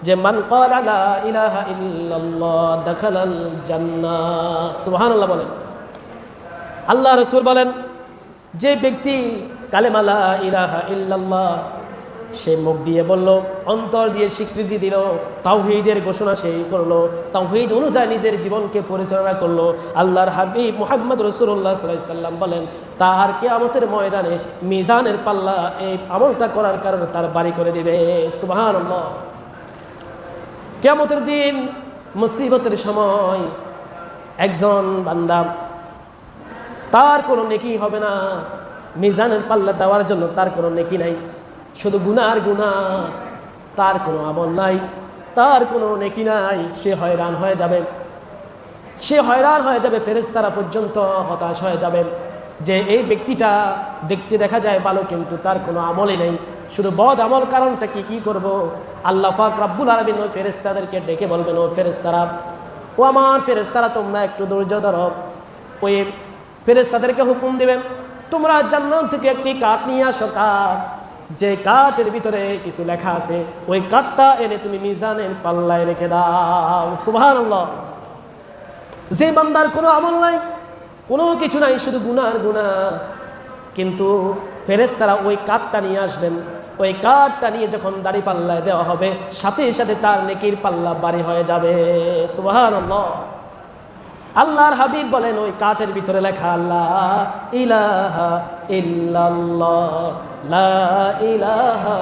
যে মান ক্বালা লা ইলাহা ইল্লাল্লাহ দাখালাল জান্নাহ। সুবহানাল্লাহ বলেন। আল্লাহ রাসূল বলেন যে ব্যক্তি কালেমা লা ইলাহা ইল্লাল্লাহ সে মুখ দিয়ে বলল, অন্তর দিয়ে স্বীকৃতি দিল, তাওহীদের ঘোষণা সেই করলো, তাওহীদ অনুযায়ী নিজের জীবনকে পরিচালনা করলো, আল্লাহর হাবিব মুহাম্মদ রাসূলুল্লাহ সাল্লাল্লাহু আলাইহি ওয়াসাল্লাম বলেন তার কিয়ামতের ময়দানে মিজানের পাল্লা এই আমলটা করার কারণে তার বাড়ি করে দিবে। সুবহানাল্লাহ। কিয়ামতের দিন মুসিবতের সময় একজন বান্দা তার কোনো নেকি হবে না, মিজানের পাল্লা দেওয়ার জন্য তার কোনো নেকি নাই, শুধু গুনার গুনাহ, তার কোনো আমল নাই, তার কোনো নেকি নাই। সে হয়রান হয়ে যাবে, সে হয়রান হয়ে যাবে, ফেরেশতারা পর্যন্ত হতাশ হয়ে যাবে যে এই ব্যক্তিটা দেখতে দেখা যায় ভালো কিন্তু তার কোনো আমলই নেই, শুধু বদ আমল। কারণটা কি করব? আল্লাহ পাক রব্বুল আলামিন ওই ফেরেশতাদেরকে ডেকে বলবেন, ও ফেরেশতারা, ও আমার ফেরেশতারা তোমরা একটু ধৈর্য ধরো। ওই ফেরেশতাদেরকে হুকুম দিবেন তোমরা জান্নাত থেকে একটি কাঠ নিয়ে আসো, কাঠ, যে কাঠের ভিতরে কিছু লেখা আছে, ওই কাঠটা এনে তুমি মিজানের পাল্লায় রেখে দাও। সুবহানাল্লাহ। যে বান্দার কোনো আমল নাই, কোনো কিছু নাই, শুধু গুনার গুনাহ, কিন্তু ফেরেশতারা ওই কাঠটা নিয়ে আসবেন, ওই কাঠটা নিয়ে যখন দাড়ি পাল্লায় দেওয়া হবে সাথে সাথে তার নেকির পাল্লা বাড়ি হয়ে যাবে। সুবহানাল্লাহ। আল্লাহর হাবিব বলেন ওই কাঠের ভিতরে লেখা লা ইলাহা ইল্লাল্লাহ, লা ইলাহা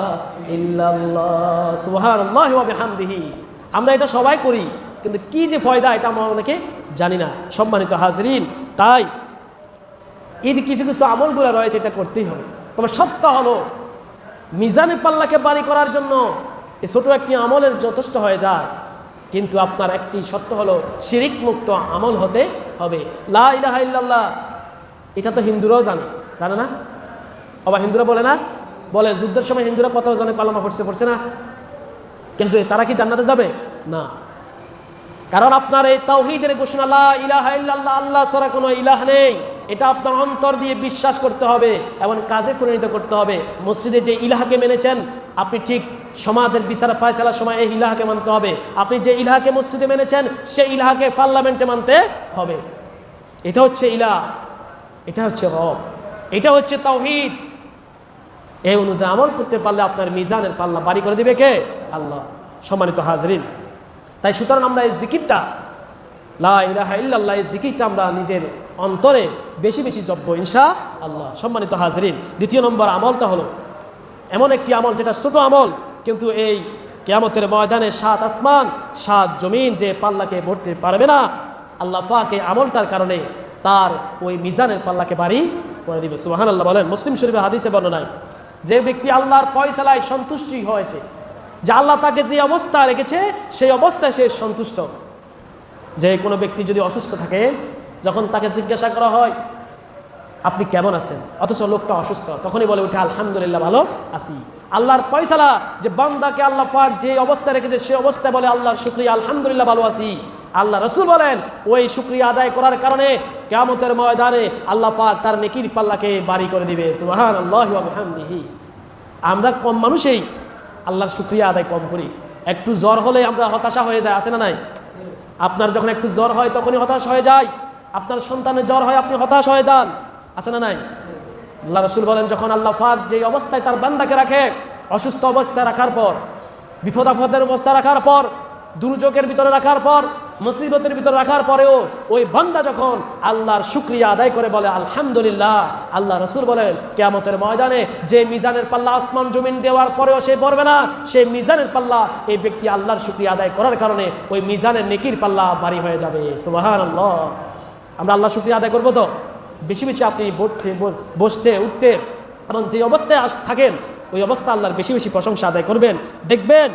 ইল্লাল্লাহ, সুবহানাল্লাহি ওয়া বিহামদিহি। আমরা এটা সবাই করি, কিন্তু কি যে ফায়দা এটা আমরা অনেকে জানি না। সম্মানিত হাজরিন, তাই এই যে কিছু কিছু আমলগুলো রয়েছে এটা করতেই হবে। তবে সত্য হলো মিজানের পাল্লাকে বাড়ি করার জন্য এই ছোট একটি আমলের যথেষ্ট হয়ে যায়, কিন্তু আপনার একটি সত্য হলো শিরিক মুক্ত আমল হতে হবে। লা ইলাহা ইল্লাল্লাহ এটা তো হিন্দুরাও জানে না? আবার হিন্দুরা বলে না, বলে যুদ্ধের সময় হিন্দুরা কত জনে কলমা পড়ছে না, কিন্তু তারা কি জান্নাতে যাবে না? কারণ আপনার এই তাওহীদের ঘোষণা লা ইলাহা ইল্লাল্লাহ, আল্লাহ ছাড়া কোনো ইলাহ নেই, এটা আপনার অন্তর দিয়ে বিশ্বাস করতে হবে এবং কাজে পরিণত করতে হবে। মসজিদে যে ইলাহকে মেনেছেন আপনি ঠিক সমাজের বিচার ফায়সালার সময় এই ইলাহকে মানতে হবে। আপনি যে ইলাহকে মসজিদে মেনেছেন সেই ইলাহকে পার্লামেন্টে মানতে হবে। এটা হচ্ছে ইলাহ, এটা হচ্ছে রব, এটা হচ্ছে তাওহীদ। এই অনুযায়ী আমল করতে পারলে আপনার মিজানের পাল্লা বাড়ি করে দিবে কে? আল্লাহ। সম্মানিত হাজরিন, তাই সুতরাং আমরা এই জিকিরটা লা ইলাহা ইল্লাল্লাহ এই জিকিরটা আমরা নিজের অন্তরে বেশি বেশি জপব ইনশাআল্লাহ। সম্মানিত হাজরিন, দ্বিতীয় নম্বর আমলটা হলো এমন একটি আমল যেটা ছোট আমল, কিন্তু এই কিয়ামতের ময়দানে 7 আসমান 7 জমিন যে পাল্লাকে ভরতে পারবে না, আল্লাহ পাক এই আমলটার কারণে তার ওই মিজানের পাল্লাকে বাড়ি করে দিবে। সুবহানাল্লাহ বলেন। মুসলিম শরীফে হাদিসে বর্ণনায় যে ব্যক্তি আল্লাহর ফয়সালায় সন্তুষ্টি হয়েছে, যে আল্লাহ তাকে যে অবস্থা রেখেছে সেই অবস্থায় সে সন্তুষ্ট। যে কোনো ব্যক্তি যদি অসুস্থ থাকে, যখন তাকে জিজ্ঞাসা করা হয় আপনি কেমন আছেন, অথচ লোকটা অসুস্থ, তখনই বলে উঠে আলহামদুলিল্লাহ ভালো আছি। আল্লাহর ফয়সালা যে বান্দাকে আল্লাহ পাক যে অবস্থা রেখেছে সেই অবস্থায় বলে আল্লাহর শুকরিয়া, আলহামদুলিল্লাহ ভালো আছি। আল্লাহ রাসূল বলেন ওই শুকরিয়া আদায় করার কারণে কিয়ামতের ময়দানে আল্লাহ পাক তার নেকির পাল্লাকে বাড়ি করে দিবে। সুবহানাল্লাহি ওয়া বিহামদিহি। আমরা কম মানুষই আল্লাহর শুকরিয়া আদায় কম করি। একটু জ্বর হলে আমরা হতাশা হয়ে যায়, আছে না নাই? আপনার যখন একটু জ্বর হয় তখনই হতাশ হয়ে যায়, আপনার সন্তানের জ্বর হয় আপনি হতাশ হয়ে যান, আছে না নাই? আল্লাহ রাসূল বলেন যখন আল্লাহ পাক যে অবস্থায় তার বান্দাকে রাখে, অসুস্থ অবস্থায় রাখার পর, বিপদ আপদের অবস্থা রাখার পর, দুর্যোগের ভিতরে রাখার পর, মুসিবতের ভিতরে রাখার পরেও ওই বান্দা যখন আল্লাহর শুকরিয়া আদায় করে বলে আলহামদুলিল্লাহ, আল্লাহ রাসূল বলেন কিয়ামতের ময়দানে যে মিজানের পাল্লা আসমান জমিন দেওয়ার পরেও সে পড়বে না, সেই মিজানের পাল্লা এই ব্যক্তি আল্লাহর শুকরিয়া আদায় করার কারণে ওই মিজানের নেকির পাল্লা ভারী হয়ে যাবে। সুবহানাল্লাহ। আমরা আল্লাহর শুকরিয়া আদায় করবো তো বেশি বেশি। আপনি বসতে উঠতে এবং যে অবস্থায় থাকেন ওই অবস্থা আল্লাহর বেশি বেশি প্রশংসা আদায় করবেন, দেখবেন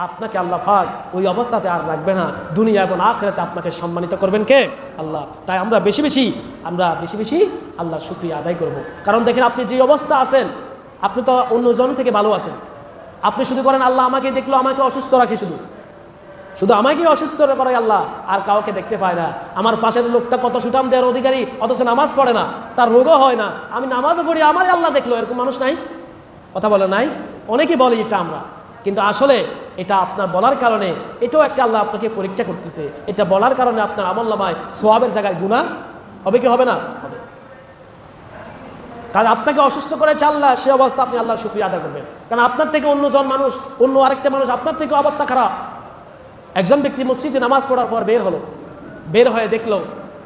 আপনাকে আল্লাহ পাক ওই অবস্থাতে আর রাখবে না, দুনিয়া এবং আখিরাতে আপনাকে সম্মানিত করবেন কে? আল্লাহ। তাই আমরা বেশি বেশি আল্লাহর শুকরিয়া আদায় করব। কারণ দেখেন আপনি যে অবস্থা আছেন আপনি তো অন্যজন থেকে ভালো আছেন। আপনি শুধু করেন আল্লাহ আমাকে দেখলো, আমাকে অসুস্থ রাখে, শুধু আমাকেই অসুস্থ করে আল্লাহ, আর কাউকে দেখতে পায় না। আমার পাশের লোকটা কত সুঠাম দেওয়ার অধিকারী, অথচ নামাজ পড়ে না, তার রোগও হয় না, আমি নামাজও পড়ি, আমারই আল্লাহ দেখলো, এরকম মানুষ নাই? কথা বলে নাই? অনেকেই বলে এটা আমরা, কিন্তু আসলে এটা আপনার বলার কারণে এটাও একটা আল্লাহ আপনাকে পরীক্ষা করতেছে। এটা বলার কারণে আপনার আমলনামায় সওয়াবের জায়গায় গুনাহ হবে কি হবে না? হবে। কারণ আপনাকে অসুস্থ করেছে আল্লাহ, সে অবস্থা আপনি আল্লাহর শুকরিয়া আদায় করবেন। কারণ আপনার থেকে অন্যজন মানুষ, অন্য আরেকটা মানুষ আপনার থেকে অবস্থা খারাপ। একজন ব্যক্তি মসজিদে নামাজ পড়ার পর বের হলো, বের হয়ে দেখলো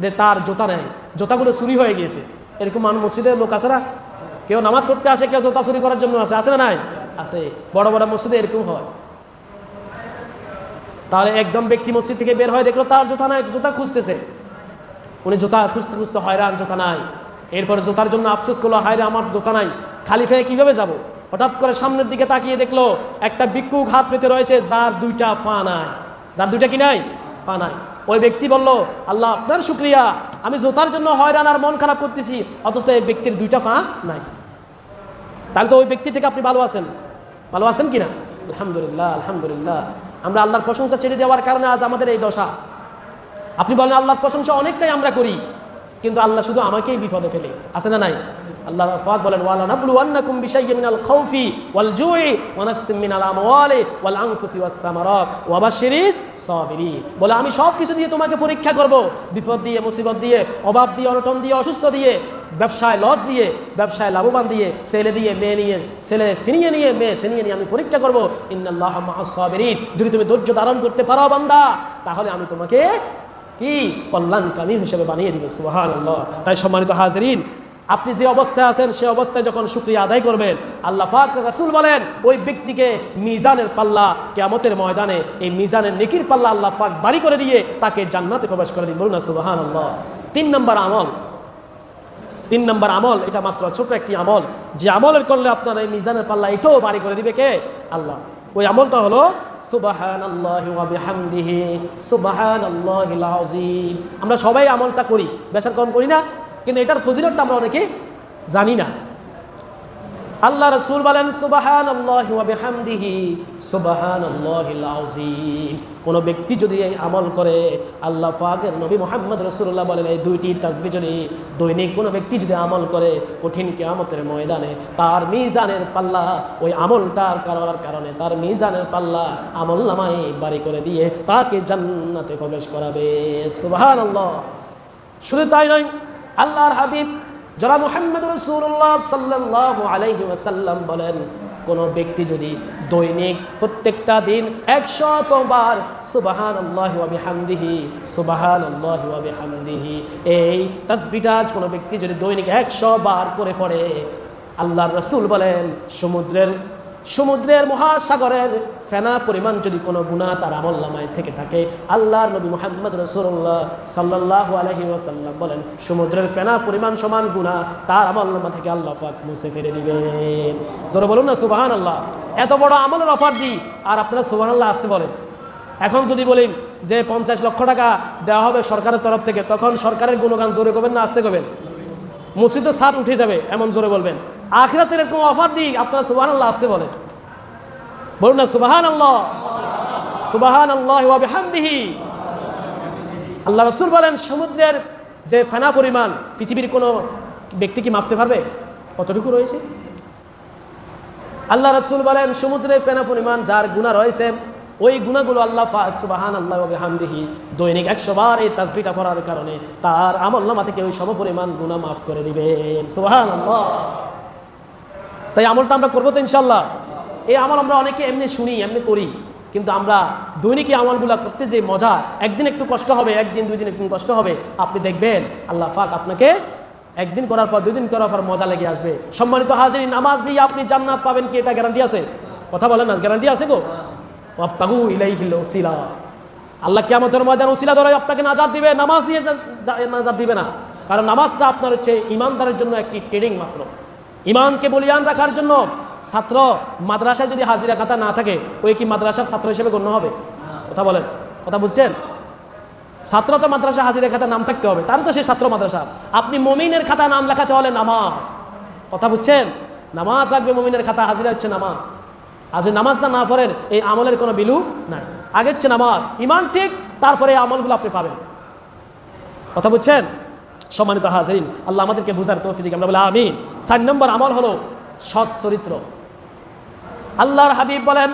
যে তার জুতা নেই, জুতাগুলো চুরি হয়ে গিয়েছে। এরকম মানুষ মসজিদের লোক আছে না? কেউ নামাজ পড়তে আসে, কেউ জুতা চুরি করার জন্য আসে না? নাই? আছে। বড় বড় মসজিদে এরকম হয়। তাহলে একজন ব্যক্তি মসজিদ থেকে বের হয়ে দেখলো তার জুতা নাই, জুতা খুঁজতেছে। উনি জুতা খুঁজতে খুঁজতে হয়রান, জুতা নাই। এরপরে জুতার জন্য আফসোস করলো, হায় রে আমার জুতা নাই, খালি ফেয়ে কিভাবে যাব? হঠাৎ করে সামনের দিকে তাকিয়ে দেখলো একটা ভিক্ষুক হাত পেতে রয়েছে, যার দুইটা পা নাই। যার দুইটা কি নাই? পা নাই। ওই ব্যক্তি বলল, আল্লাহ আপনার শুকরিয়া, আমি জুতার জন্য হয়রান আর মন খারাপ করতেছি, অথচ এই ব্যক্তির দুইটা পা নাই। তাহলে তো ওই ব্যক্তি থেকে আপনি ভালো আছেন, ভালো আছেন কিনা? আলহামদুলিল্লাহ, আলহামদুলিল্লাহ। আমরা আল্লাহর প্রশংসা ছেড়ে দেওয়ার কারণে আজ আমাদের এই দশা। আপনি বলেন আল্লাহর প্রশংসা অনেকটাই আমরা করি, কিন্তু আল্লাহ শুধু আমাকেই বিপদে ফেলে, আছে না নাই? আল্লাহ পাক বলেন, ওয়ালা নাবলুওয়ান্নাকুম বিশাইয়্যিন মিনাল খাউফি ওয়াল জুই ওয়া নাকসিম মিনাল আমওয়ালি ওয়াল আনফুসি ওয়াস সামারাত ওয়া বাশশিরিস সাবিরিন। বলে আমি সব কিছু দিয়ে তোমাকে পরীক্ষা করব, বিপদ দিয়ে, মুসিবত দিয়ে, অভাব দিয়ে, অনটন দিয়ে, অসুস্থ দিয়ে, ব্যবসায় লস দিয়ে, ব্যবসায় লাভবান দিয়ে, ছেলে দিয়ে মেয়ে নিয়ে, ছেলে ছিনিয়ে নিয়ে মেয়ে ছিনিয়ে নিয়ে আমি পরীক্ষা করব। ইন্নাল্লাহা মাআস সাবিরিন। যদি তুমি ধৈর্য ধারণ করতে পারো বান্দা, তাহলে আমি তোমাকে কি কল্যাণকামী হিসেবে বানিয়ে দিব। সুবহানাল্লাহ। তাই সম্মানিত হাজিরিন, আপনি যে অবস্থায় আছেন সে অবস্থায় যখন শুকরিয়া আদায় করবেন, আল্লাহ পাক রাসূল বলেন ওই ব্যক্তিকে মিজানের পাল্লা, কিয়ামতের ময়দানে এই মিজানের নেকির পাল্লা আল্লাহ পাক ভারী করে দিয়ে তাকে জান্নাতে প্রবেশ করে দিবেন। বলুন না সুবহানাল্লাহ। 3 নম্বর আমল, 3 নম্বর আমল, এটা মাত্র ছোট একটি আমল, যে আমলের করলে আপনার এই মিজানের পাল্লা এটাও ভারী করে দিবে কে? আল্লাহ। ওই আমলটা হলো সুবহানাল্লাহি ওয়া বিহামদিহি সুবহানাল্লাহিল আযীম। আমরা সবাই আমলটা করি, বেশার কম করি না, কিন্তু এটার ফজিলতটা আমরা অনেকে জানি না। আল্লাহ রাসূল বলেন সুবহানাল্লাহি ওয়া বিহামদিহি সুবহানাল্লাহিল আযীম। কোন ব্যক্তি যদি এই আমল করে, আল্লাহ পাকের নবী মুহাম্মদ রাসূলুল্লাহ বলেন এই দুইটি তাসবিহ যদি দৈনিক কোন ব্যক্তি যদি আমল করে, কঠিন কিয়ামতের ময়দানে তার মিজানের পাল্লা ওই আমলটার করার কারণে তার মিজানের পাল্লা আমলনামায় ভারী করে দিয়ে তাকে জান্নাতে প্রবেশ করাবে। সুবহানাল্লাহ। শুধু তাই নয়, আল্লাহর হাবিব যারা মুহাম্মদ রাসূলুল্লাহ সাল্লাল্লাহু আলাইহি ওয়াসাল্লাম বলেন, কোন ব্যক্তি যদি দৈনিক প্রত্যেকটা দিন 100 বার সুবহানাল্লাহি ওয়া বিহামদিহি সুবহানাল্লাহি ওয়া বিহামদিহি এই তাসবিহটা কোন ব্যক্তি যদি দৈনিক 100 বার করে পড়ে, আল্লাহর রাসূল বলেন সমুদ্রের মহাসাগরের ফেনা পরিমাণ যদি কোনো গুনাহ তার আমলনামায় থেকে থাকে, আল্লাহর নবী মুহাম্মদ রাসূলুল্লাহ সাল্লাল্লাহু আলাইহি ওয়াসাল্লাম বলেন সমুদ্রের ফেনা পরিমাণ সমান গুনাহ তার আমলনামা থেকে আল্লাহ পাক মুছে ফেলে দিবেন। জোরে বলুন না সুবহানাল্লাহ। এত বড় আমলের অফার দিই আর আপনারা সুবহানাল্লাহ আসতে বলেন। এখন যদি বলি যে 50 লক্ষ টাকা দেওয়া হবে সরকারের তরফ থেকে, তখন সরকারের গুণগান জোরে করবেন না আস্তে করবেন? মসজিদে ছাদ উঠে যাবে এমন জোরে বলবেন। আখিরাতের এরকম অফার দিই, আপনারা সুবহানাল্লাহ আসতে বলেন। বলুন না সুবহানাল্লাহ। সুবহানাল্লাহি ওয়া বিহামদিহি। আল্লাহ রাসূল বলেন সমুদ্রের যে ফেনা পরিমাণ পৃথিবীর কোনো ব্যক্তি কি মাপতে পারবে কতটুকু রয়েছে? আল্লাহ রাসূল বলেন সমুদ্রের ফেনা পরিমাণ যার গুনাহ রয়েছে, ওই গুনাহগুলো আল্লাহ পাক সুবহানাল্লাহি ওয়া বিহামদিহি দৈনিক 100 বার এই তাসবিহটা পড়ার কারণে তার আমলনামা থেকে ওই সমপরিমাণ গুনাহ মাফ করে দিবেন। সুবহানাল্লাহ। তাই আমলটা আমরা করবো তো ইনশাআল্লাহ। এই আমল আমরা অনেকে এমনি শুনি, এমনি করি, কিন্তু আমরা দৈনিক এই আমলগুলো করতে যে মজা, একদিন একটু কষ্ট হবে, একদিন 2 দিন একটু কষ্ট হবে, আপনি দেখবেন আল্লাহ পাক আপনাকে একদিন করার পর 2 দিন করার পর মজা লেগে আসবে। সম্মানিত হাজিরিন, নামাজ দিয়ে আপনি জান্নাত পাবেন কি এটা গ্যারান্টি আছে? কথা বলেন না, গ্যারান্টি আছে গো? ওয়াবতাগু ইলাইহিল ওসিলা। আল্লাহ কিয়ামতের ময়দানে ওসিলা ধরে আপনাকে নাজাত দিবে, নামাজ দিয়ে নাজাত দিবে না। কারণ নামাজটা আপনার হচ্ছে ইমানদারের জন্য একটি ট্রেনিং মাত্র, ইমানকে বলিয়ান রাখার জন্য। ছাত্র মাদ্রাসায় যদি হাজিরা খাতা না থাকে, ওই কি মাদ্রাসার ছাত্র হিসেবে গণ্য হবে? কথা বলেন, কথা বুঝছেন? ছাত্র তো মাদ্রাসা হাজিরা খাতা নাম থাকতে হবে, তার তো সেই ছাত্র মাদ্রাসা। আপনি মুমিনের খাতা নাম লেখাতে হলে নামাজ, কথা বুঝছেন? নামাজ লাগবে মুমিনের খাতা, হাজিরা হচ্ছে নামাজ। আর যদি নামাজটা না পড়েন এই আমলের কোনো বিলু নাই। আগে হচ্ছে নামাজ, ইমান ঠিক, তারপরে এই আমলগুলো আপনি পাবেন। কথা বুঝছেন? সম্মানিত হাজিরিন, আল্লাহ আমাদেরকে বুঝার তৌফিক দিক, আমরা বলি আমিন। 4 নম্বর আমল হলো সৎ চরিত্র। আল্লাহর হাবিব বলেন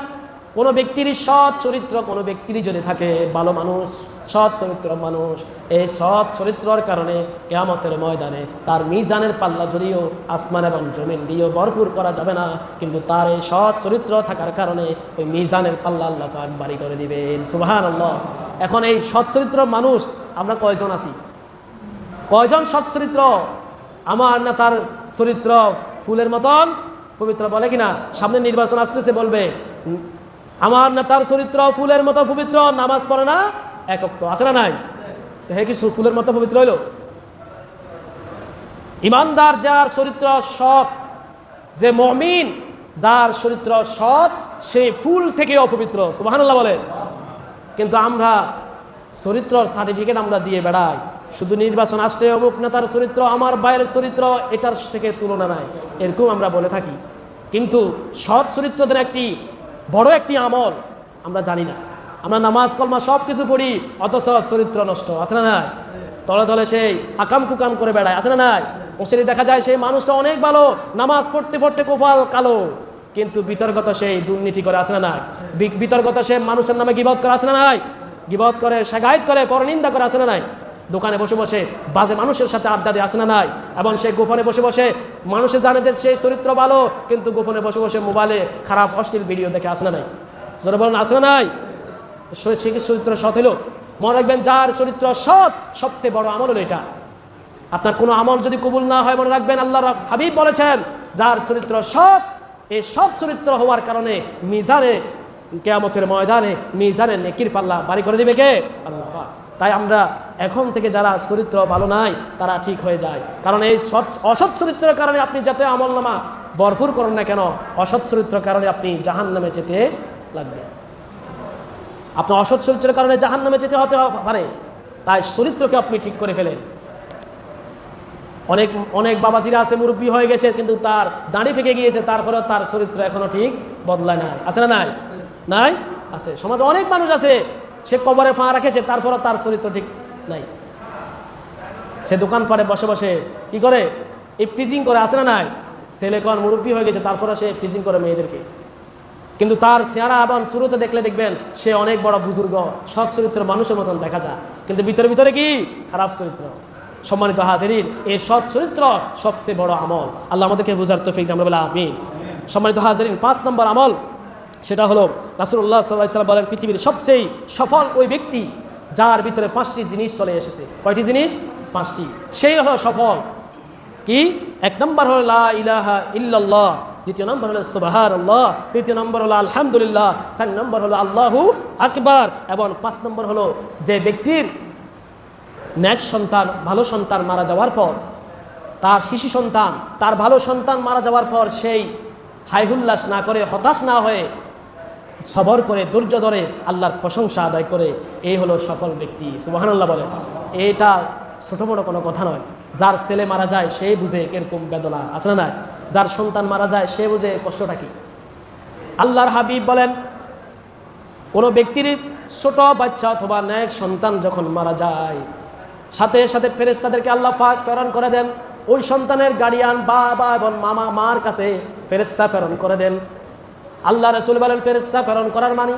কোনো ব্যক্তির সৎ চরিত্র কোনো ব্যক্তির যদি থাকে, ভালো মানুষ, সৎ চরিত্র মানুষ, এই সৎ চরিত্রের কারণে কিয়ামতের ময়দানে তার মিজানের পাল্লা যদিও আসমান এবং জমিন দিয়েও ভরপুর করা যাবে না, কিন্তু তার এই সৎ চরিত্র থাকার কারণে ওই মিজানের পাল্লা আল্লাহ পাক ভারী করে দিবেন। সুবহানাল্লাহ। এখন এই সৎ চরিত্র মানুষ আমরা কয়জন আছি? কয়জন সৎ চরিত্র? আমার না তার চরিত্র ফুলের মতন পবিত্র, বলে কিনা? সামনে নির্বাচন আসতেছে, বলবে আমার না তার চরিত্র ফুলের মতো পবিত্র, নামাজ পড়ে না, এক ওয়াক্ত আছে না নাই? তো হে কি ফুলের মতো পবিত্র হইল? ইমানদার যার চরিত্র সৎ, যে মুমিন যার চরিত্র সৎ, সে ফুল থেকে অপবিত্র। সুবহানাল্লাহ বলে। কিন্তু আমরা চরিত্রর সার্টিফিকেট আমরা দিয়ে বেড়াই, শুধু নির্বাচন আসলে অমুক নেতার চরিত্র আমার বাইরের চরিত্র এটার থেকে তুলনা নাই, এরকম আমরা বলে থাকি। কিন্তু সৎ চরিত্রদের একটি বড় একটি আমল আমরা জানি না। আমরা নামাজ কলমা সব কিছু পড়ি, অথচ চরিত্র নষ্ট, আছে না নাই? তলে তলে সেই আকাম কুকাম করে বেড়ায়, আছে না নাই? ওসেরি দেখা যায় সেই মানুষটা অনেক ভালো, নামাজ পড়তে পড়তে কপাল কালো, কিন্তু বিতর্কত সেই দুর্নীতি করে, আছে না নাই? বিতর্কত সে মানুষের নামে গীবত করে, আছে না নাই? গীবত করে, শাগায়ত করে, পরনিন্দা করে, আছে না নাই? দোকানে বসে বসে বাজে মানুষের সাথে আড্ডা দিয়ে, আছে না নাই? এবং সে গোপনে বসে বসে মানুষের জানে যে সেই চরিত্র ভালো, কিন্তু গোপনে বসে বসে মোবাইলে খারাপ অশ্লীল ভিডিও দেখে, আছে না নাই? যারা বলেন আছে না নাই? সে কি চরিত্র সৎ হলো? মনে রাখবেন, যার চরিত্র সৎ সবচেয়ে বড় আমল হলো এটা। আপনার কোনো আমল যদি কবুল না হয়, মনে রাখবেন আল্লাহর হাবিব বলেছেন, যার চরিত্র সৎ, এই সৎ চরিত্র হওয়ার কারণে মিজানে, কিয়ামতের ময়দানে মিজানে নেকির পাল্লা ভারী করে দিবে কে? আল্লাহ। তাই আমরা এখন থেকে যারা চরিত্র ভালো নাই তারা ঠিক হয়ে যায়, কারণ এই অসৎ চরিত্রের কারণে আপনি যত আমলনামা ভরপুর করেন না কেন, অসৎ চরিত্রের কারণে আপনি জাহান্নামে যেতে লাগবে। আপনার অসৎ চরিত্রের কারণে জাহান্নামে যেতে হতে পারে। তাই চরিত্রকে আপনি ঠিক করে ফেলেন। অনেক অনেক বাবাজিরা আছে, মুরব্বী হয়ে গেছে, কিন্তু তার দাড়ি ফেঁকে গিয়েছে, তারপরেও তার চরিত্র এখনো ঠিক বদলায় নাই, আছে না নাই? নাই, আছে। সমাজে অনেক মানুষ আছে, সে কবরে ফা রাখেছে, তারপরও তার চরিত্র ঠিক নাই। সে দোকান পাড়ে বসে বসে কি করে? ইফটিজিং করে, আছে না নাই? ছেলে কোন মুরব্বী হয়ে গেছে, তারপরে সে ইফটিজিং করে মেয়েদেরকে, কিন্তু তার চেহারা এবং চুরুতে দেখলে দেখবেন সে অনেক বড় বুজুর্গ, সৎ চরিত্রের মানুষের মতন দেখা যায়, কিন্তু ভিতরে ভিতরে কি খারাপ চরিত্র। সম্মানিত হাজিরিন, এই সৎ চরিত্র সবচেয়ে বড় আমল। আল্লাহ আমাদেরকে বুঝার তৌফিক দান, আমরা বলি আমিন। সম্মানিত হাজিরিন, 5 নম্বর আমল, সেটা হলো রাসূলুল্লাহ সাল্লাল্লাহু আলাইহি ওয়াসাল্লাম বলেন, পৃথিবীর সবচেয়ে সফল ওই ব্যক্তি যার ভিতরে 5টি জিনিস চলে এসেছে। কয়টি জিনিস? 5টি। সেই হলো সফল। কি? 1 নম্বর হলো লা ইলাহা ইল্লাল্লাহ, 2 নম্বর হলো সুবহানাল্লাহ, 3 নম্বর হলো আলহামদুলিল্লাহ, 4 নম্বর হলো আল্লাহু আকবার, এবং 5 নম্বর হলো যে ব্যক্তির নেক সন্তান, ভালো সন্তান মারা যাওয়ার পর, তার শিশু সন্তান, তার ভালো সন্তান মারা যাওয়ার পর সেই হাইহুল্লাস না করে, হতাশ না হয়ে, সবর করে, ধৈর্য ধরে আল্লাহর প্রশংসা আদায় করে, এই হলো সফল ব্যক্তি। সুবহানাল্লাহ বলে। এটা ছোট বড় কোনো কথা নয়। যার ছেলে মারা যায় সে বুঝে এরকম বেদনা, আছে না নাই? যার সন্তান মারা যায় সে বুঝে কষ্টটা কি। আল্লাহর হাবিব বলেন, কোনো ব্যক্তির ছোট বাচ্চা অথবা নেক সন্তান যখন মারা যায়, সাথে সাথে ফেরেশতাদেরকে আল্লাহ পাক প্রেরণ করে দেন, ওই সন্তানের গার্ডিয়ান বাবা এবং মার কাছে ফেরেশতা প্রেরণ করে দেন। আল্লাহ রাসূল বলেন, ফেরেশতা প্রেরণ করার মানে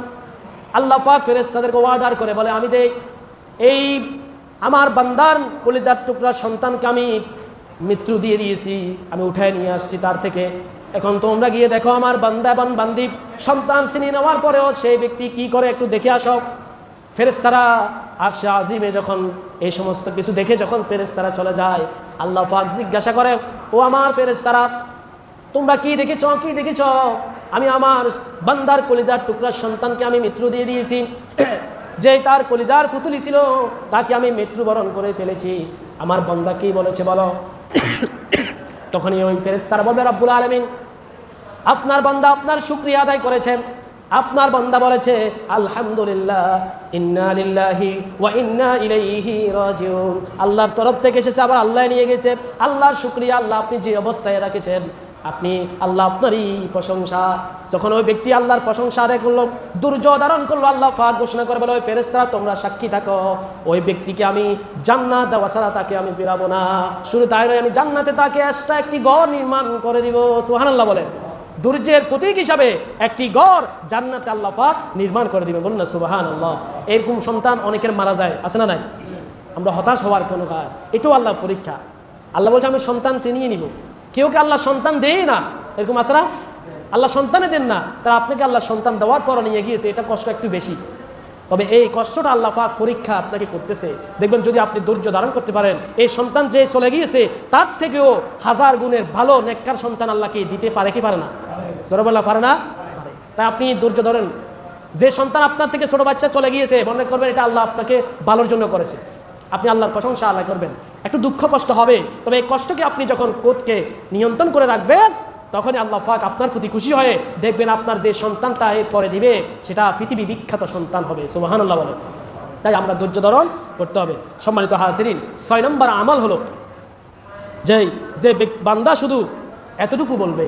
আল্লাহ পাক ফেরেশতাদেরকে অর্ডার করে বলে, আমি দেখ এই আমার বান্দার কলিজার টুকরা সন্তানকে আমি মৃত্যু দিয়ে দিয়েছি, আমি উঠায় নিয়ে আসছি তার থেকে, এখন তোমরা গিয়ে দেখো আমার বান্দা এবং বান্দি সন্তান ছিনিয়ে নেওয়ার পরেও সেই ব্যক্তি কি করে একটু দেখে আসো। ফেরেশতারা আরশে আজিমে যখন এই সমস্ত কিছু দেখে যখন ফেরেশতারা চলে যায়, আল্লাহ পাক জিজ্ঞাসা করে, ও আমার ফেরেশতারা, তোমরা কি দেখেছ? কি দেখেছ? আমি আমার বান্দার কলিজার টুকরা সন্তানকে আমি মৃত্যু দিয়ে দিয়েছি, যে তার কলিজার পুতুলি ছিল তাকে আমি মৃত্যুবরণ করে ফেলেছি। আমার বান্দা কি বলেছে বলো? তখনই ওই ফেরেশতারা বলবে, রব্বুল আলামিন আপনার বান্দা আপনার শুকরিয়া আদায় করেছেন, আপনার বান্দা বলেছে আলহামদুলিল্লাহ, ইন্না লিল্লাহি ওয়া ইন্না ইলাইহি রাজিউন, আল্লাহর তরফ থেকে এসেছে, আবার আল্লাহ নিয়ে গেছে, আল্লাহর শুকরিয়া, আল্লাহ আপনি যে অবস্থায় রেখেছেন আপনি, আল্লাহ আপনারই প্রশংসা। যখন ওই ব্যক্তি আল্লাহর প্রশংসা আদায় করলো, ধৈর্য ধারণ করলো, আল্লাহ পাক ঘোষণা করে বলে, ওই ফেরেশতারা তোমরা সাক্ষী থাকো, ওই ব্যক্তিকে আমি জান্নাত দেওয়া ছাড়া তাকে আমি ফিরাবো না। শুধু তাই নয়, আমি জান্নাতে তাকে এক্সট্রা একটি ঘর নির্মাণ করে দিব। সুবহানাল্লাহ বলেন। ধৈর্যের প্রতীক হিসাবে একটি ঘর জান্নাতে আল্লাহ পাক নির্মাণ করে দিবেন। বলুন না সুবহানাল্লাহ। এরকম সন্তান অনেকের মারা যায়, আছে না নাই? আমরা হতাশ হওয়ার কোনো কারণ, এটাও আল্লাহ পরীক্ষা। আল্লাহ বলছে আমি সন্তান চিনিয়ে নিব। কেউ কে আল্লাহ সন্তান দেয় না, এরকম আছে না? আল্লাহ সন্তানে দেন না, তারা আপনাকে আল্লাহ সন্তান দেওয়ার পর নিয়ে গিয়েছে, এটা কষ্ট একটু বেশি। তবে এই কষ্টটা আল্লাহ পাক পরীক্ষা আপনাকে করতেছে। দেখবেন যদি আপনি ধৈর্য ধারণ করতে পারেন, এই সন্তান যে চলে গিয়েছে তার থেকেও 1000 গুণের ভালো নেককার সন্তান আল্লাহকে দিতে পারে কি পারে না? জোরে বলা পারে না? তাই আপনি ধৈর্য ধরেন। যে সন্তান আপনার থেকে ছোট বাচ্চা চলে গিয়েছে, মনে করবেন এটা আল্লাহ আপনাকে ভালোর জন্য করেছে। আপনি আল্লাহর প্রশংসা আল্লাহ করবেন। একটু দুঃখ কষ্ট হবে, তবে এই কষ্টকে আপনি যখন কোদকে নিয়ন্ত্রণ করে রাখবেন, তখনই আল্লাহ পাক আপনার প্রতি খুশি হয়ে দেখবেন আপনার যে সন্তানটা এর পরে দিবে সেটা পৃথিবী বিখ্যাত সন্তান হবে। সুবহানাল্লাহ বলে। তাই আমরা ধৈর্য ধারণ করতে হবে। সম্মানিত হাজিরিন, 6 নম্বর আমল হলো যে বান্দা শুধু এতটুকু বলবে,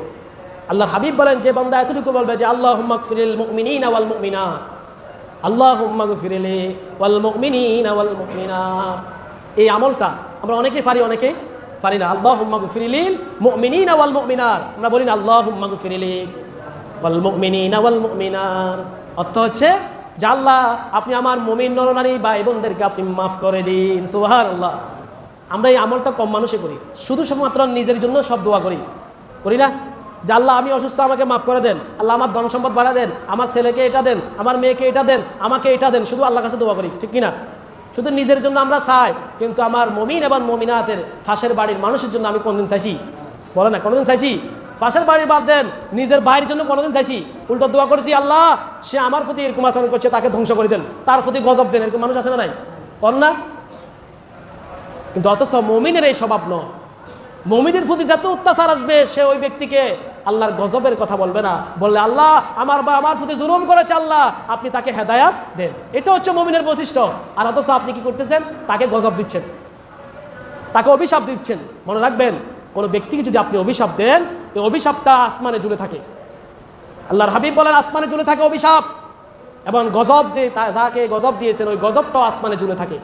আল্লাহর হাবিব বলেন যে বান্দা এতটুকু বলবে যে আল্লাহুম্মা গফিরিল মুমিনিনা ওয়াল মুমিনাত, আল্লাহুম্মা গফিরলি ওয়াল মুমিনিনা ওয়াল মুমিনাত। এই আমলটা আমরা অনেকেই পারি, অনেকে পারি না। আল্লাহুম্মা গফিরলিল মুমিনিনা ওয়াল মুমিনাত, আমরা বলি না আল্লাহুম্মা গফিরলি ওয়াল মুমিনিনা ওয়াল মুমিনাত। অর্থ হচ্ছে যে আল্লাহ আপনি আমার মুমিন নরনারী ভাই বোনদেরকে আপনি মাফ করে দিন। সুবহানাল্লাহ। আমরা এই আমলটা কম মানুষে করি, শুধু শুধুমাত্র নিজের জন্য সব দোয়া করি না? যে আল্লাহ আমি অসুস্থ, আমাকে মাফ করে দেন, আল্লাহ আমার ধন সম্পদ বাড়া দেন, আমার ছেলেকে এটা দেন, আমার মেয়েকে এটা দেন, আমাকে এটা দেন, শুধু আল্লাহর কাছে দোয়া করি, ঠিক কিনা? শুধু নিজের জন্য আমরা চাই, কিন্তু আমার মুমিন এবং মুমিনাতের পাশের বাড়ির মানুষের জন্য আমি কোনদিন চাইছি? বলে না, কোনোদিন চাইছি? পাশের বাড়ির বাদ দেন, নিজের ভাইয়ের জন্য কোনোদিন চাইছি? উল্টো দোয়া করেছি আল্লাহ সে আমার প্রতি এরকম আচরণ করছে, তাকে ধ্বংস করে দেন, তার প্রতি গজব দেন। এরকম মানুষ আছে না নাই? কর না? কিন্তু অথচ মুমিনের এই স্বভাব নয়। মুমিনের প্রতি যত অত্যাচার আসবে সে ওই ব্যক্তিকে আল্লাহর গজবের কথা বলবে না, বললে আল্লাহ আমার প্রতি জুলুম করেছে, আল্লাহ আপনি তাকে হেদায়াত দেন। এটা হচ্ছে মুমিনের বৈশিষ্ট্য। আর অথচ আপনি কি করতেছেন? তাকে গজব দিচ্ছেন, তাকে অভিশাপ দিচ্ছেন। মনে রাখবেন, কোনো ব্যক্তিকে যদি আপনি অভিশাপ দেন, এই অভিশাপটা আসমানে ঝুলে থাকে। আল্লাহর হাবিব বলেন আসমানে ঝুলে থাকে অভিশাপ, এবং গজব যে যাকে গজব দিয়েছেন ওই গজবটাও আসমানে ঝুলে থাকে।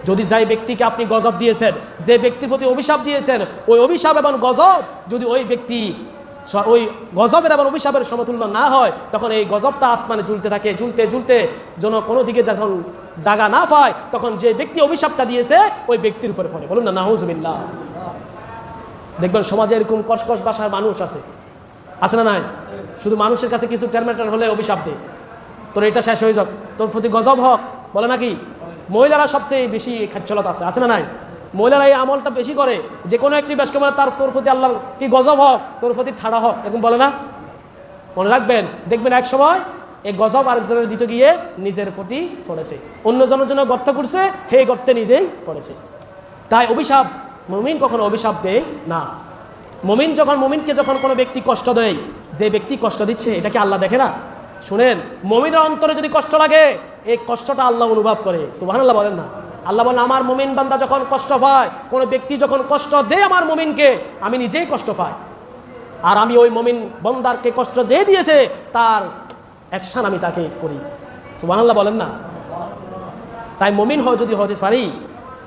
যদি যাই ব্যক্তিকে আপনি গজব দিয়েছেন, যে ব্যক্তির প্রতি অভিশাপ দিয়েছেন, ওই অভিশাপ এবং গজব যদি ওই ব্যক্তি ওই গজবের এবং অভিশাপের সমতুল্য না হয়, তখন এই গজবটা আসমানে ঝুলতে থাকে, ঝুলতে যেন কোনো দিকে যখন জায়গা না পায়, তখন যে ব্যক্তি অভিশাপটা দিয়েছে ওই ব্যক্তির উপরে পড়ে। বলুন না নাউজুবিল্লাহ। দেখবেন সমাজে এরকম কসকস ভাষার মানুষ আছে না নাই? শুধু মানুষের কাছে কিছু টেরমেটার হলে অভিশাপ দেয়, তোর এটা শেষ হয়ে যাক, তোর প্রতি গজব হক, বলে নাকি? মহিলারা সবচেয়ে বেশি খাচ্ছলত আছে না নাই? মহিলারা এই আমলটা বেশি করে, যে কোনো একটি বেশকে বলে তার তোর প্রতি আল্লাহর কি গজব হোক, তোর প্রতি ঠাড়া হোক, এরকম বলে না? মনে রাখবেন, দেখবেন এক সময় এই গজব আরেকজনের দিতে গিয়ে নিজের প্রতি পড়েছে, অন্যজনের জন্য গর্ত করছে, হে গর্তে নিজেই পড়েছে। তাই অভিশাপ, মুমিন কখনো অভিশাপ দেয় না। মুমিনকে যখন কোনো ব্যক্তি কষ্ট দেয়, যে ব্যক্তি কষ্ট দিচ্ছে এটাকে আল্লাহ দেখে না? শুনেন, মুমিনের অন্তরে যদি কষ্ট লাগে, এই কষ্টটা আল্লাহ অনুভব করে। সুবহানাল্লাহ বলেন না? আল্লাহ বলেন আমার মুমিন বান্দা যখন কষ্ট পায়, কোনো ব্যক্তি যখন কষ্ট দেয় আমার মুমিনকে, আমি নিজেই কষ্ট পাই, আর আমি ওই মুমিন বান্দারকে কষ্ট যে দিয়েছে তার অ্যাকশন আমি তাকে করি। সুবহানাল্লাহ বলেন না? তাই মুমিন যদি হতে পারি,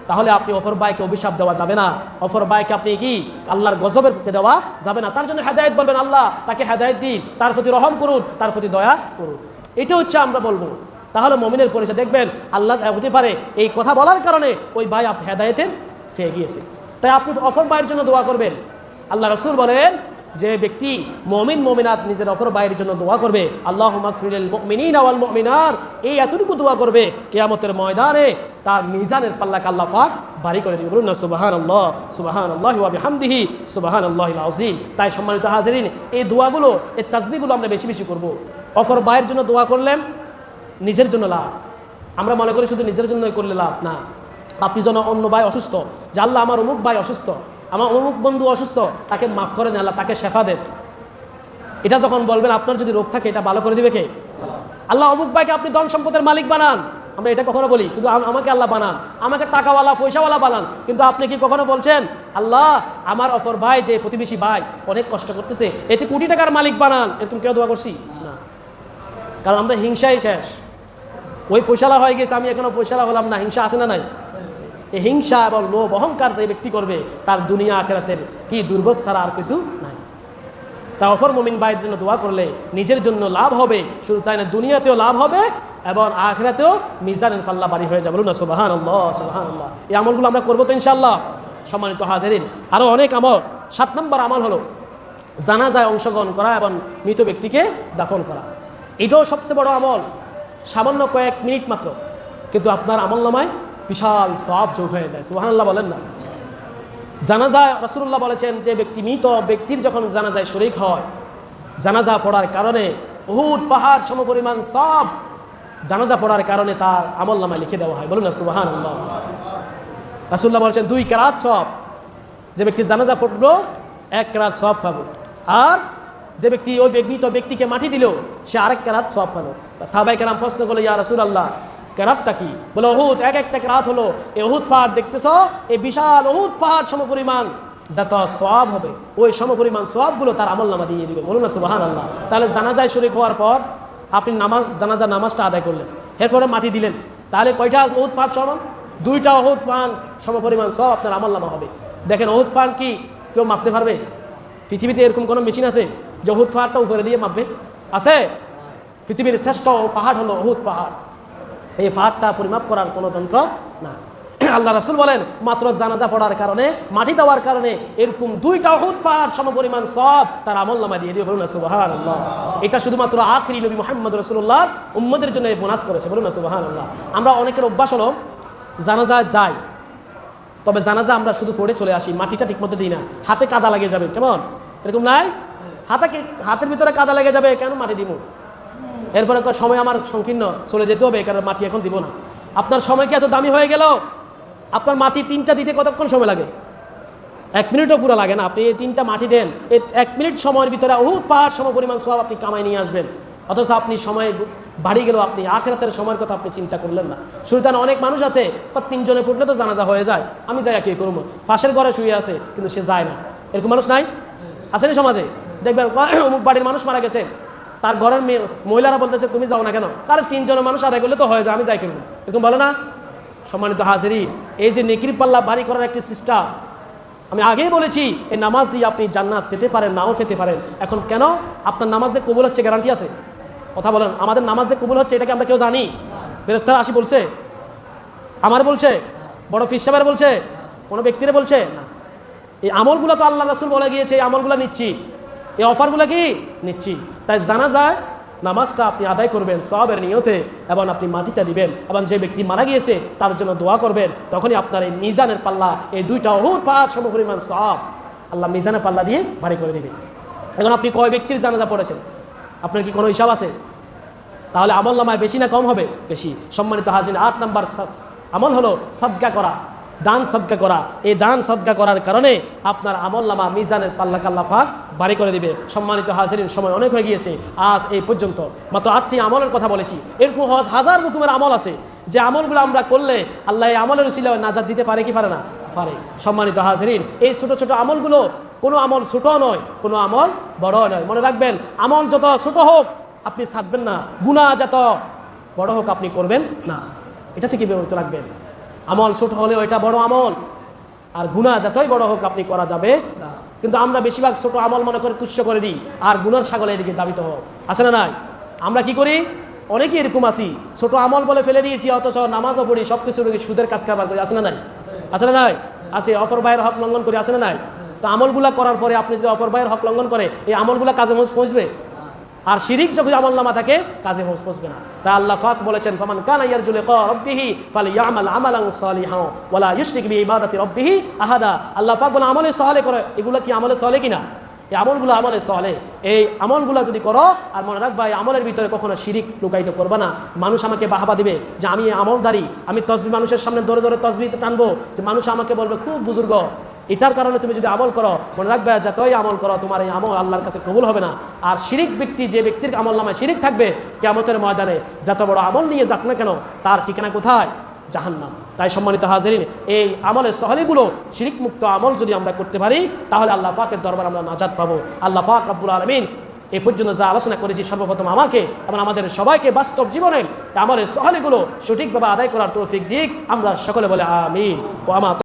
তাহলে আপনি অপর ভাইকে অভিশাপ দেওয়া যাবে না, অপর ভাইকে আপনি কি আল্লাহর গজবের পক্ষে দেওয়া যাবে না। তার জন্য হেদায়েত বলবেন, আল্লাহ তাকে হেদায়েত দিন, তার প্রতি রহম করুন, তার প্রতি দয়া করুন। এটা হচ্ছে আমরা বলবো। তাহলে মুমিনের পরিচয়। দেখবেন আল্লাহ হতে পারে এই কথা বলার কারণে ওই ভাই হেদায়েতের পেয়ে গিয়েছে। তাই আপনি অপর ভাইয়ের জন্য দোয়া করবেন। আল্লাহ রাসূল বলেন যে ব্যক্তি মুমিনাত নিজের অপর ভাইয়ের জন্য দোয়া করবে, আল্লাহুম্মা গফিরিল মুমিনিনা ওয়াল মুমিনাত, এই এতটুকু দোয়া করবে, কিয়ামতের ময়দানে তার মিজানের পাল্লাকে আল্লাহ পাক ভারী করে দিবেন। বলুন না সুবহানাল্লাহ, সুবহানাল্লাহি ওয়া বিহামদিহি, সুবহানাল্লাহিল আযীম। তাই সম্মানিত হাজিরিন, এই দোয়াগুলো, এই তাসবিহগুলো আমরা বেশি বেশি করব। অপর ভাইয়ের জন্য দোয়া করলেন নিজের জন্য লাভ। আমরা মনে করি শুধু নিজের জন্যই করলে লাভ না। আপনি যেন অন্য ভাই অসুস্থ, যে আল্লাহ আমার অমুক ভাই অসুস্থ, আমার অমুক বন্ধু অসুস্থ, তাকে মাফ করে দেন আল্লাহ, তাকে শেফা দেন, এটা যখন বলবেন আপনার যদি রোগ থাকে এটা ভালো করে দিবে কে? আল্লাহ অমুক ভাইকে আপনি ধন সম্পদের মালিক বানান। আমরা এটা কখনো বলি শুধু আমাকে আল্লাহ বানান, আমাকে টাকাওয়ালা পয়সাওয়ালা বানান, কিন্তু আপনি কি কখনো বলছেন আল্লাহ আমার অপর ভাই যে প্রতিবেশী ভাই অনেক কষ্ট করতেছে, এতে কোটি টাকার মালিক বানান? এরকম কেউ দোয়া করছি না। কারণ আমরা হিংসাই শেষ, ওই পয়সালা হয়ে গেছে, আমি এখনো পয়সালা হলাম না। হিংসা আছে না নাই? এই হিংসা এবং লোভ অহংকার যে ব্যক্তি করবে তার দুনিয়া আখিরাতের কি দুর্ভোগ ছাড়া আর কিছু নাই। তা অপর মুমিন ভাইয়ের জন্য দোয়া করলে নিজের জন্য লাভ হবে, শুধু তাই না দুনিয়াতেও লাভ হবে এবং আখিরাতেও মিজানের পাল্লা বাড়ি হয়ে যাবে। বলুন না সুবহানাল্লাহ, সুবহানাল্লাহ। এই আমলগুলো আমরা করবো তো ইনশাআল্লাহ। সম্মানিত হাজিরিন, আরও অনেক আমল। 7 নম্বর আমল হলো জানাজায় অংশগ্রহণ করা এবং মৃত ব্যক্তিকে দাফন করা। এটাও সবচেয়ে বড় আমল, সামান্য কয়েক মিনিট মাত্র, কিন্তু আপনার আমলনামায় বিশাল সওয়াব যোগ হয়ে যায়। সুবহানাল্লাহ বলেন না। জানাজায় রাসূলুল্লাহ বলেছেন যে ব্যক্তি মৃত ব্যক্তির যখন জানাজায় শরীক হয়, জানাজা পড়ার কারণে উহুদ পাহাড় সমপরিমাণ সওয়াব জানাজা পড়ার কারণে তার আমলনামায় লিখে দেওয়া হয়। বলুন না সুবহানাল্লাহ। রাসূলুল্লাহ বলেছেন 2 কেরাত সওয়াব, যে ব্যক্তি জানাজা পড়লো 1 কেরাত সওয়াব পাবে, আর যে ব্যক্তি ওই মৃত ব্যক্তিকে মাটি দিল সে আরেক কেরাত সওয়াব পাবে। সাহাবায়ে কেরাম প্রশ্ন করলো, ইয়া রাসূলুল্লাহ কেরাতটা কি? বলে উহুদ, একটা কেরাত হলো এই উহুদ পাহাড় দেখতেছ, এই বিশাল উহুদ পাহাড় সমপরিমাণ যত সওয়াব হবে ওই সমপরিমাণ সওয়াবগুলো তার আমলনামা দিয়ে দিবে। বলুন না সুবহানাল্লাহ। তাহলে জানাজায় শরীক হওয়ার পর আপনি জানাজার নামাজটা আদায় করলেন, এরপরে মাটি দিলেন, তাহলে কয়টা উহুদ পাহাড় সমান? 2টা উহুদ পাহাড় সমপরিমাণ সওয়াব আপনার আমলনামা হবে। দেখেন উহুদ পাহাড় কি কেউ মাপতে পারবে? পৃথিবীতে এরকম কোনো মেশিন আছে যে উহুদ পাহাড়টা উপরে দিয়ে মাপবে? আছে? পৃথিবীর শ্রেষ্ঠ পাহাড় হলো উহুদ পাহাড়। এই পাহাড়টা পরিমাপ করার কোনো যন্ত্র না। আল্লাহ রাসূল বলেন মাত্র জানাজা পড়ার কারণে, মাটি দেওয়ার কারণে এরকম 2টা উহুদ পাহাড় সমপরিমাণ সওয়াব তার আমলনামায় দিয়ে দিবে। বলুন না সুবহানাল্লাহ। এটা শুধুমাত্র আখিরি নবী মুহাম্মদ রাসূলুল্লাহ উম্মতের জন্য বোনাস করেছে। বলুন না সুবহানাল্লাহ। আমরা অনেকের অভ্যাস হলো জানাজা যাই, তবে জানাজা আমরা শুধু পড়ে চলে আসি, মাটিটা ঠিকমতো দিই না, হাতে কাদা লেগে যাবে। কেমন এরকম নাই? হাতের ভিতরে কাদা লেগে যাবে, কেন মাটি দিব? এরপরে সময় আমার সংকীর্ণ, চলে যেতে হবে, কারণ মাটি এখন দিব না। আপনার সময় কি এত দামি হয়ে গেল? আপনার মাটি 3টা দিতে কতক্ষণ সময় লাগে? 1 মিনিটও পুরো লাগে না। আপনি এই 3টা মাটি দেন, এই 1 মিনিট সময়ের ভিতরে উহুদ পাহাড় সমপরিমাণ সওয়াব আপনি কামাই নিয়ে আসবেন। অথচ আপনি সময় বাড়ি গেল, আপনি আখিরাতের সময়ের কথা আপনি চিন্তা করলেন না। সুতরাং অনেক মানুষ আছে 3 জনে পড়লে তো জানাজা হয়ে যায়, আমি যাই কি করবো, পাশের ঘরে শুয়ে আছে কিন্তু সে যায় না। এরকম মানুষ নাই? আসেনি সমাজে? দেখবেন অমুক বাড়ির মানুষ মারা গেছে, তার ঘরের মহিলারা বলতেছে তুমি যাও না কেন? কারণ 3 জনের মানুষ আদায় করলে তো হয়ে যায়, আমি যাই করবো। এরকম বলে না? সম্মানিত হাজিরিন, এই যে নেকির পাল্লা বাড়ি করার একটি সিস্টেম আমি আগেই বলেছি, এই নামাজ দিয়ে আপনি জান্নাত পেতে পারেন, নাও পেতে পারেন। এখন কেন আপনার নামাজ দিয়ে কবুল হচ্ছে গ্যারান্টি আছে? কথা বলেন, আমাদের নামাজ দিয়ে কবুল হচ্ছে এটাকে আমরা কেউ জানি? ফেরেশতারা আসি বলছে? আমার বলছে? বড় পীর সাহেবের বলছে? কোনো ব্যক্তিরে বলছে না। এই আমলগুলো তো আল্লাহ রাসূল বলে গিয়েছে, এই আমলগুলো নিচ্ছি, এই অফারগুলো কি নিচ্ছি। তাই জানাজায় নামাজটা আপনি আদায় করবেন সওয়াবের নিয়তে, এবং আপনি মাটিটা দিবেন, এবং যে ব্যক্তি মারা গিয়েছে তার জন্য দোয়া করবেন। তখনই আপনার এই মিজানের পাল্লা, এই 2টা উহুদ পাহাড় সমপরিমাণ সওয়াব আল্লাহ মিজানের পাল্লা দিয়ে ভারী করে দেবে। এখন আপনি কয় ব্যক্তির জানাজা পড়েছেন? আপনার কি কোনো হিসাব আছে? তাহলে আমলনামায় বেশি না কম হবে? বেশি। সম্মানিত হাজির, 8 নম্বর আমল হলো সদকা করা, দান সদকা করা। এই দান সদকা করার কারণে আপনার আমলনামা মিজানের পাল্লাকে আল্লাহ পাক ভারী করে দিবে। সম্মানিত হাজিরিন, সময় অনেক হয়ে গিয়েছে, আজ এই পর্যন্ত মাত্র 8টি আমলের কথা বলেছি। এরকম হাজার রকমের আমল আছে যে আমলগুলো আমরা করলে আল্লাহ এই আমলের উসিলায় নাজাত দিতে পারে কি পারে না? পারে। সম্মানিত হাজিরিন, এই ছোট ছোট আমলগুলো, কোনো আমল ছোট নয়, কোনো আমল বড় নয়। মনে রাখবেন, আমল যত ছোট হোক আপনি ছাড়বেন না, গুনাহ যত বড় হোক আপনি করবেন না। এটা থেকে বিরত রাখবেন। আমল ছোট হলেও এটা বড় আমল, আর গুনাহ যতই বড় হোক আপনি করা যাবে না। কিন্তু আমরা বেশিরভাগ ছোট আমল মনে করে তুচ্ছ করে দিই, আর গুনার ছাগলে এদিকে দাবিত হোক। আছে না নাই? আমরা কি করি? অনেকেই এরকম আছি, ছোট আমল বলে ফেলে দিয়েছি, অথচ নামাজও পড়ি, সব কিছু সুদের কাজ কারবার করি। আছে না নাই? আছে না নাই? আছে। অপর ভাইয়ের হক লঙ্ঘন করি। আছে না নাই? তো আমলগুলা করার পরে আপনি যদি অপর ভাইয়ের হক লঙ্ঘন করে, এই আমলগুলা কাজে পৌঁছবে? আর শিরিক যখন আমলনামা থাকে কাজে পৌঁছবে না। তাই আল্লাহ পাক বলেছেন, ফামান কানা ইয়ারজু লিকা রাব্বিহি ফালইয়ামাল আমালান সালিহান ওয়ালা ইউশরিক বিইবাদাতি রাব্বিহি আহাদা। আল্লাহ পাক বলেন আমলে সালেহ করে। এগুলো কি আমলে সালেহ কিনা? এই আমলগুলো আমলে সালেহ। এই আমলগুলো যদি করো, আর মনে রাখবা এই আমলের ভিতরে কখনো শিরিক লুকায়িত করবে না। মানুষ আমাকে বাহবা দিবে যে আমি আমলদারি, আমি তসবিহ মানুষের সামনে ধরে ধরে তসবিহ টানবো, যে মানুষ আমাকে বলবে খুব বুজুর্গ। এটার কারণে তুমি যদি আমল করো, মনে রাখবে যতই আমল করো তোমার এই আমল আল্লাহর কাছে কবুল হবে না। আর শিরিক ব্যক্তি, যে ব্যক্তির আমল নামায় শিরিক থাকবে, কিয়ামতের ময়দানে যত বড় আমল নিয়ে যাক না কেন তার ঠিকানা কোথায়? জাহান্নাম। তাই সম্মানিত হাজিরিন, এই আমলের সহলেগুলো শিরিক মুক্ত আমল যদি আমরা করতে পারি, তাহলে আল্লাহ পাকের দরবার আমরা নাজাত পাবো। আল্লাহ পাক রব্বুল আলামিন এই পর্যন্ত যা আলোচনা করেছি, সর্বপ্রথম আমাকে এবং আমাদের সবাইকে বাস্তব জীবনে আমলের সহলেগুলো সঠিকভাবে আদায় করার তৌফিক দিক। আমরা সকলে বলে আমিন। ও আমা